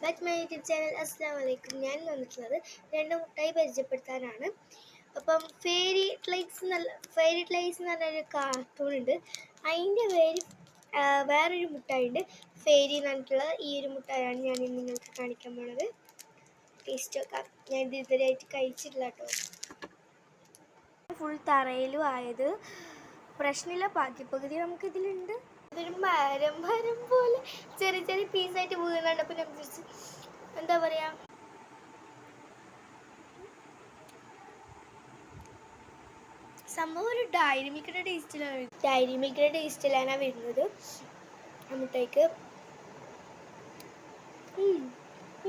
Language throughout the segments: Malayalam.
Back to my YouTube channel. അസ്സലാമു അലൈക്കും. ഞാൻ വന്നിട്ടുള്ളത് രണ്ട് മുട്ടായി പരിചയപ്പെടുത്താനാണ്. അപ്പം ഫെയറി ട്ലൈസ് എന്ന് പറഞ്ഞൊരു കാർട്ടൂൺ ഉണ്ട്. അതിൻ്റെ വേറൊരു മുട്ടായി ഉണ്ട്. ഫെയറി എന്ന് പറഞ്ഞിട്ടുള്ള ഈ ഒരു മുട്ടായാണ് ഞാൻ നിങ്ങൾക്ക് കാണിക്കാൻ പോണത്. ടേസ്റ്റ് വെക്കാം. ഞാൻ ഇത് ഇതുവരെയായിട്ട് കഴിച്ചിട്ടില്ല കേട്ടോ. ഫുൾ തറയിലും ആയത് പ്രശ്നമില്ല. ബാക്കി പകുതി നമുക്കിതിലുണ്ട്. ഇതൊരു മരം പോലെ ചെറിയ ചെറിയ പീസായിട്ട് വീണുണ്ട്. അപ്പം നമുക്ക് എന്താ പറയാ, സംഭവം ഒരു ഡയറി മിൽക്കിൻ്റെ ടേസ്റ്റിലാണ് വരുന്നത് ആ മുട്ടായിക്ക്.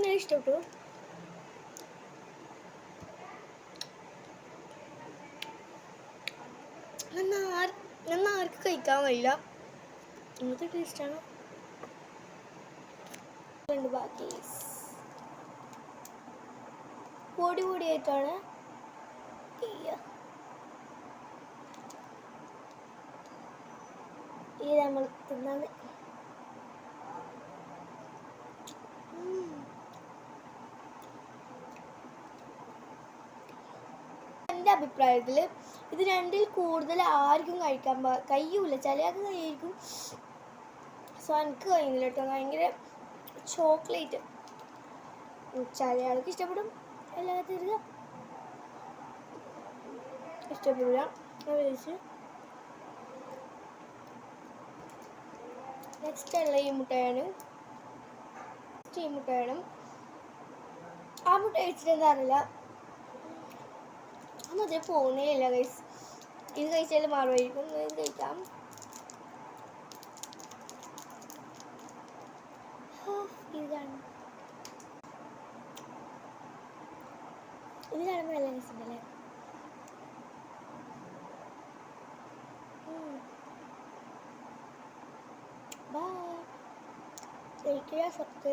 ഞാൻ ഇഷ്ടപ്പെട്ടു. ആർക്ക് കഴിക്കാൻ കഴിയില്ല, അങ്ങനത്തെ ടേസ്റ്റാണ്. ബാക്കി പൊടിയായിട്ടാണ്. ഇത് നമ്മൾ തിന്നാണ്. എൻ്റെ അഭിപ്രായത്തിൽ ഇത് രണ്ടിൽ കൂടുതൽ ആർക്കും കഴിക്കാൻ കഴിയൂല. ചിലയാൾക്ക് കഴിയായിരിക്കും. സോ എനിക്ക് കഴിയുന്നില്ല കേട്ടോ. ഭയങ്കര ചോക്ലേറ്റ്. ചില ആൾക്ക് ഇഷ്ടപ്പെടും, എല്ലാത്തിനും ഇഷ്ടപ്പെടില്ല. നെക്സ്റ്റ് ഉള്ള ഈ മുട്ടയാണ്. ആ മുട്ട കഴിച്ചിട്ടെന്താ അറിയില്ല, ആ മുട്ട പോകുന്നേ ഇല്ല ഗൈസ്. ഇത് കഴിച്ചാൽ മാറുമായിരിക്കും. ഇത് കഴിക്കാം. ഇതിലാണ് നല്ല രസമുണ്ടല്ലേ. കഴിക്കുക, സത്യ